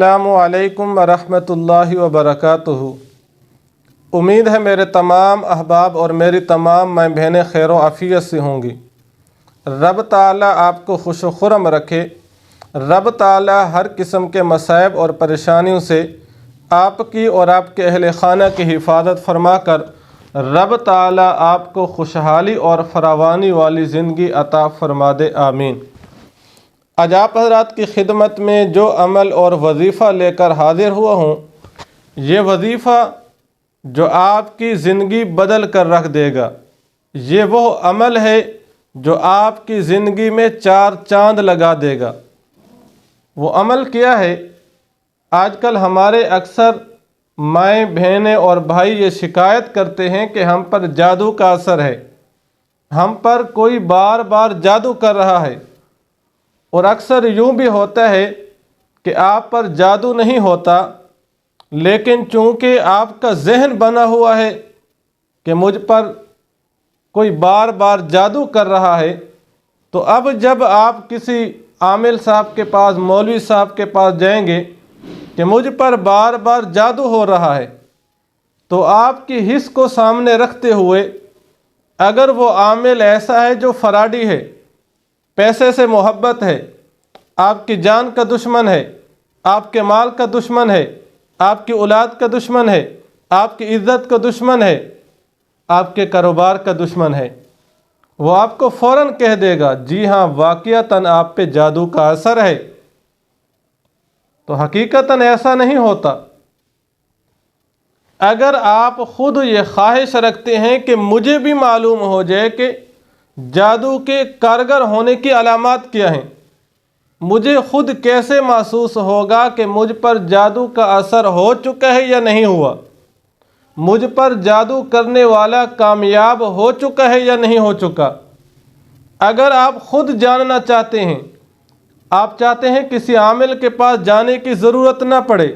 السلام علیکم ورحمۃ اللہ وبرکاتہ۔ امید ہے میرے تمام احباب اور میری تمام مائیں بہنیں خیر و عافیت سے ہوں گی۔ رب تعالیٰ آپ کو خوش و خرم رکھے۔ رب تعالیٰ ہر قسم کے مصائب اور پریشانیوں سے آپ کی اور آپ کے اہل خانہ کی حفاظت فرما کر رب تعالیٰ آپ کو خوشحالی اور فراوانی والی زندگی عطا فرما دے، آمین۔ آج آپ حضرات کی خدمت میں جو عمل اور وظیفہ لے کر حاضر ہوا ہوں، یہ وظیفہ جو آپ کی زندگی بدل کر رکھ دے گا، یہ وہ عمل ہے جو آپ کی زندگی میں چار چاند لگا دے گا۔ وہ عمل کیا ہے؟ آج کل ہمارے اکثر مائیں بہنیں اور بھائی یہ شکایت کرتے ہیں کہ ہم پر جادو کا اثر ہے، ہم پر کوئی بار بار جادو کر رہا ہے۔ اور اکثر یوں بھی ہوتا ہے کہ آپ پر جادو نہیں ہوتا، لیکن چونکہ آپ کا ذہن بنا ہوا ہے کہ مجھ پر کوئی بار بار جادو کر رہا ہے، تو اب جب آپ کسی عامل صاحب کے پاس، مولوی صاحب کے پاس جائیں گے کہ مجھ پر بار بار جادو ہو رہا ہے، تو آپ کی حس کو سامنے رکھتے ہوئے اگر وہ عامل ایسا ہے جو فراڈی ہے، پیسے سے محبت ہے، آپ کی جان کا دشمن ہے، آپ کے مال کا دشمن ہے، آپ کی اولاد کا دشمن ہے، آپ کی عزت کا دشمن ہے، آپ کے کاروبار کا دشمن ہے، وہ آپ کو فوراً کہہ دے گا جی ہاں واقعتاً آپ پہ جادو کا اثر ہے۔ تو حقیقتاً ایسا نہیں ہوتا۔ اگر آپ خود یہ خواہش رکھتے ہیں کہ مجھے بھی معلوم ہو جائے کہ جادو کے کارگر ہونے کی علامات کیا ہیں، مجھے خود کیسے محسوس ہوگا کہ مجھ پر جادو کا اثر ہو چکا ہے یا نہیں ہوا، مجھ پر جادو کرنے والا کامیاب ہو چکا ہے یا نہیں ہو چکا۔ اگر آپ خود جاننا چاہتے ہیں، آپ چاہتے ہیں کسی عامل کے پاس جانے کی ضرورت نہ پڑے،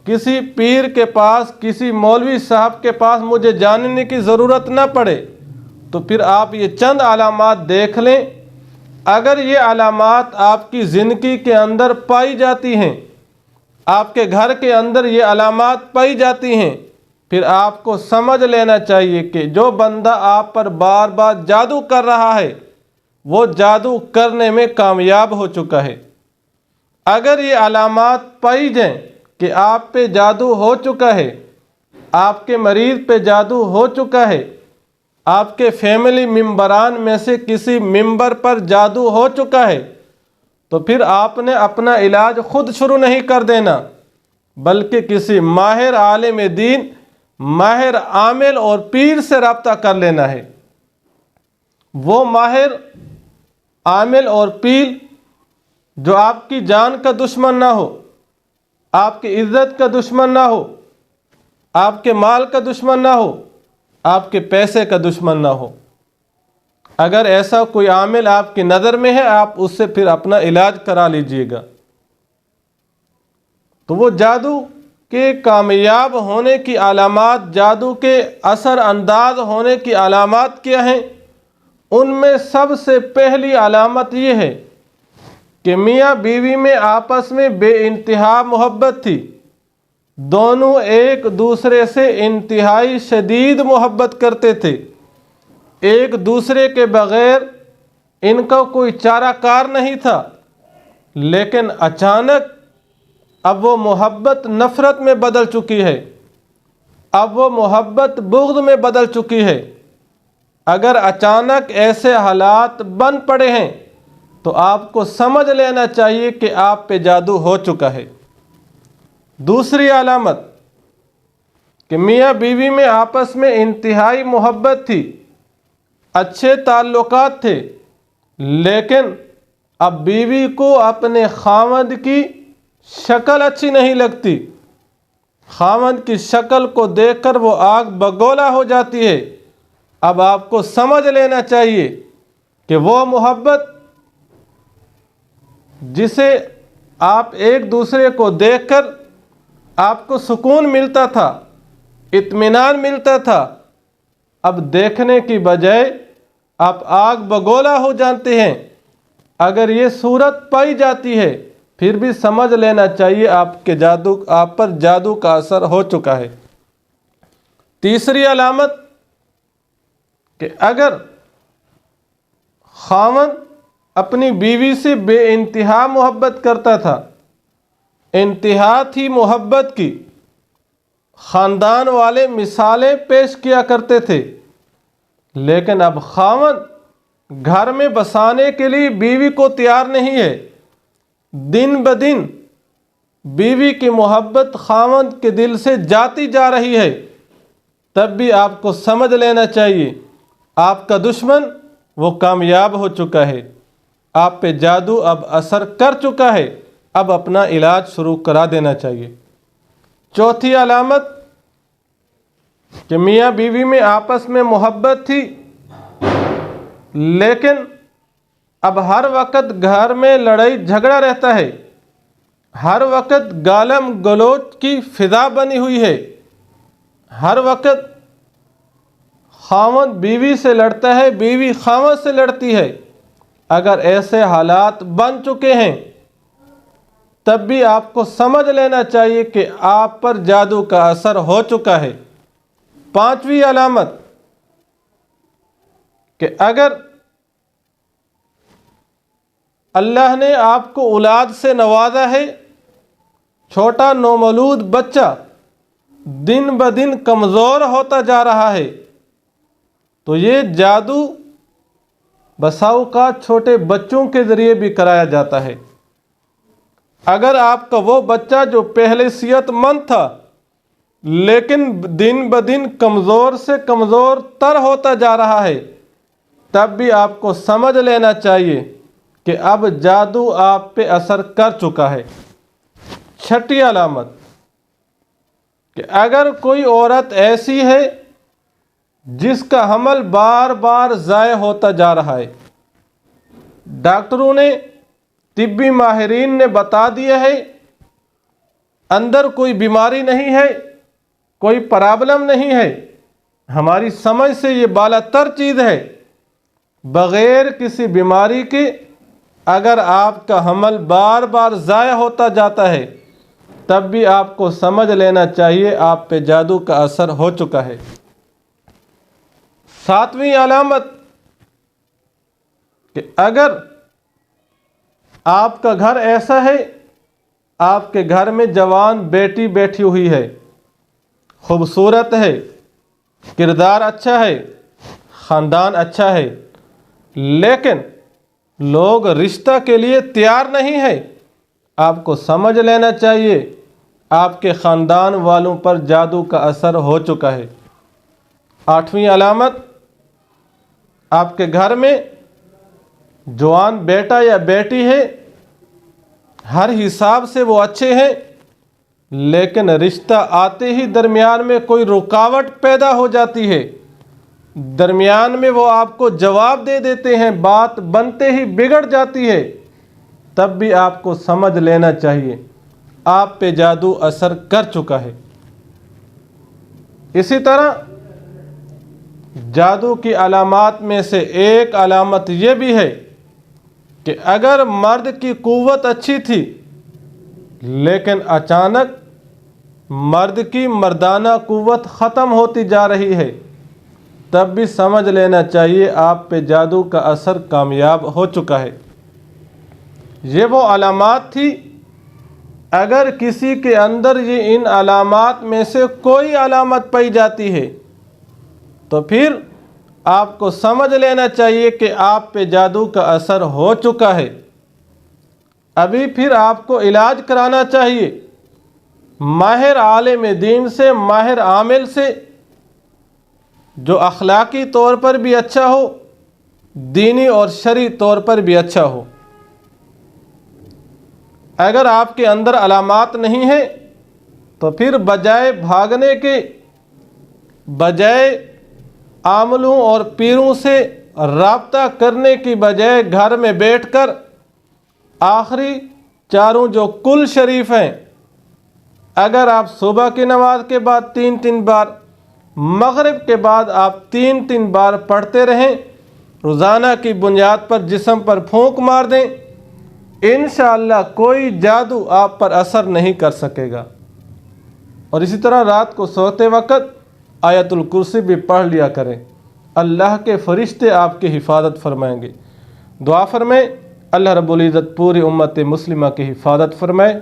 کسی پیر کے پاس، کسی مولوی صاحب کے پاس مجھے جاننے کی ضرورت نہ پڑے، تو پھر آپ یہ چند علامات دیکھ لیں۔ اگر یہ علامات آپ کی زندگی کے اندر پائی جاتی ہیں، آپ کے گھر کے اندر یہ علامات پائی جاتی ہیں، پھر آپ کو سمجھ لینا چاہیے کہ جو بندہ آپ پر بار بار جادو کر رہا ہے، وہ جادو کرنے میں کامیاب ہو چکا ہے۔ اگر یہ علامات پائی جائیں کہ آپ پہ جادو ہو چکا ہے، آپ کے مریض پہ جادو ہو چکا ہے، آپ کے فیملی ممبران میں سے کسی ممبر پر جادو ہو چکا ہے، تو پھر آپ نے اپنا علاج خود شروع نہیں کر دینا، بلکہ کسی ماہر عالم دین، ماہر عامل اور پیر سے رابطہ کر لینا ہے۔ وہ ماہر عامل اور پیر جو آپ کی جان کا دشمن نہ ہو، آپ کی عزت کا دشمن نہ ہو، آپ کے مال کا دشمن نہ ہو، آپ کے پیسے کا دشمن نہ ہو۔ اگر ایسا کوئی عامل آپ کی نظر میں ہے، آپ اس سے پھر اپنا علاج کرا لیجئے گا۔ تو وہ جادو کے کامیاب ہونے کی علامات، جادو کے اثر انداز ہونے کی علامات کیا ہیں؟ ان میں سب سے پہلی علامت یہ ہے کہ میاں بیوی میں آپس میں بے انتہا محبت تھی، دونوں ایک دوسرے سے انتہائی شدید محبت کرتے تھے، ایک دوسرے کے بغیر ان کا کوئی چارہ کار نہیں تھا، لیکن اچانک اب وہ محبت نفرت میں بدل چکی ہے، اب وہ محبت بغض میں بدل چکی ہے۔ اگر اچانک ایسے حالات بن پڑے ہیں تو آپ کو سمجھ لینا چاہیے کہ آپ پہ جادو ہو چکا ہے۔ دوسری علامت کہ میاں بیوی میں آپس میں انتہائی محبت تھی، اچھے تعلقات تھے، لیکن اب بیوی کو اپنے خاوند کی شکل اچھی نہیں لگتی، خاوند کی شکل کو دیکھ کر وہ آگ بگولا ہو جاتی ہے۔ اب آپ کو سمجھ لینا چاہیے کہ وہ محبت جسے آپ ایک دوسرے کو دیکھ کر آپ کو سکون ملتا تھا، اطمینان ملتا تھا، اب دیکھنے کی بجائے آپ آگ بگولا ہو جاتے ہیں۔ اگر یہ صورت پائی جاتی ہے، پھر بھی سمجھ لینا چاہیے آپ پر جادو کا اثر ہو چکا ہے۔ تیسری علامت کہ اگر خاوند اپنی بیوی سے بے انتہا محبت کرتا تھا، انتہا تھی محبت کی، خاندان والے مثالیں پیش کیا کرتے تھے، لیکن اب خاوند گھر میں بسانے کے لیے بیوی کو تیار نہیں ہے، دن بدن بیوی کی محبت خاوند کے دل سے جاتی جا رہی ہے، تب بھی آپ کو سمجھ لینا چاہیے آپ کا دشمن وہ کامیاب ہو چکا ہے، آپ پہ جادو اب اثر کر چکا ہے، اب اپنا علاج شروع کرا دینا چاہیے۔ چوتھی علامت کہ میاں بیوی میں آپس میں محبت تھی، لیکن اب ہر وقت گھر میں لڑائی جھگڑا رہتا ہے، ہر وقت گالم گلوچ کی فضا بنی ہوئی ہے، ہر وقت خاوند بیوی سے لڑتا ہے، بیوی خاوند سے لڑتی ہے۔ اگر ایسے حالات بن چکے ہیں تب بھی آپ کو سمجھ لینا چاہیے کہ آپ پر جادو کا اثر ہو چکا ہے۔ پانچویں علامت کہ اگر اللہ نے آپ کو اولاد سے نوازا ہے، چھوٹا نومولود بچہ دن بدن کمزور ہوتا جا رہا ہے، تو یہ جادو بسا اوقات چھوٹے بچوں کے ذریعے بھی کرایا جاتا ہے۔ اگر آپ کا وہ بچہ جو پہلے صحت مند تھا لیکن دن بدن کمزور سے کمزور تر ہوتا جا رہا ہے، تب بھی آپ کو سمجھ لینا چاہیے کہ اب جادو آپ پہ اثر کر چکا ہے۔ چھٹی علامت کہ اگر کوئی عورت ایسی ہے جس کا حمل بار بار ضائع ہوتا جا رہا ہے، ڈاکٹروں نے، طبی ماہرین نے بتا دیا ہے اندر کوئی بیماری نہیں ہے، کوئی پرابلم نہیں ہے، ہماری سمجھ سے یہ بالا تر چیز ہے، بغیر کسی بیماری کے اگر آپ کا حمل بار بار ضائع ہوتا جاتا ہے تب بھی آپ کو سمجھ لینا چاہیے آپ پہ جادو کا اثر ہو چکا ہے۔ ساتویں علامت کہ اگر آپ کا گھر ایسا ہے، آپ کے گھر میں جوان بیٹی بیٹھی ہوئی ہے، خوبصورت ہے، کردار اچھا ہے، خاندان اچھا ہے، لیکن لوگ رشتہ کے لیے تیار نہیں ہے، آپ کو سمجھ لینا چاہیے آپ کے خاندان والوں پر جادو کا اثر ہو چکا ہے۔ آٹھویں علامت آپ کے گھر میں جوان بیٹا یا بیٹی ہے، ہر حساب سے وہ اچھے ہیں، لیکن رشتہ آتے ہی درمیان میں کوئی رکاوٹ پیدا ہو جاتی ہے، درمیان میں وہ آپ کو جواب دے دیتے ہیں، بات بنتے ہی بگڑ جاتی ہے، تب بھی آپ کو سمجھ لینا چاہیے آپ پہ جادو اثر کر چکا ہے۔ اسی طرح جادو کی علامات میں سے ایک علامت یہ بھی ہے کہ اگر مرد کی قوت اچھی تھی لیکن اچانک مرد کی مردانہ قوت ختم ہوتی جا رہی ہے، تب بھی سمجھ لینا چاہیے آپ پہ جادو کا اثر کامیاب ہو چکا ہے۔ یہ وہ علامات تھی، اگر کسی کے اندر یہ ان علامات میں سے کوئی علامت پائی جاتی ہے تو پھر آپ کو سمجھ لینا چاہیے کہ آپ پہ جادو کا اثر ہو چکا ہے۔ ابھی پھر آپ کو علاج کرانا چاہیے، ماہر عالم دین سے، ماہر عامل سے، جو اخلاقی طور پر بھی اچھا ہو، دینی اور شرعی طور پر بھی اچھا ہو۔ اگر آپ کے اندر علامات نہیں ہیں تو پھر بجائے بھاگنے کے، بجائے عاملوں اور پیروں سے رابطہ کرنے کی بجائے گھر میں بیٹھ کر آخری چاروں جو کل شریف ہیں، اگر آپ صبح کی نماز کے بعد 3 بار، مغرب کے بعد آپ 3 بار پڑھتے رہیں، روزانہ کی بنیاد پر جسم پر پھونک مار دیں، انشاءاللہ کوئی جادو آپ پر اثر نہیں کر سکے گا۔ اور اسی طرح رات کو سوتے وقت آیت الکرسی بھی پڑھ لیا کریں، اللہ کے فرشتے آپ کی حفاظت فرمائیں گے۔ دعا فرمائیں اللہ رب العزت پوری امت مسلمہ کی حفاظت فرمائے۔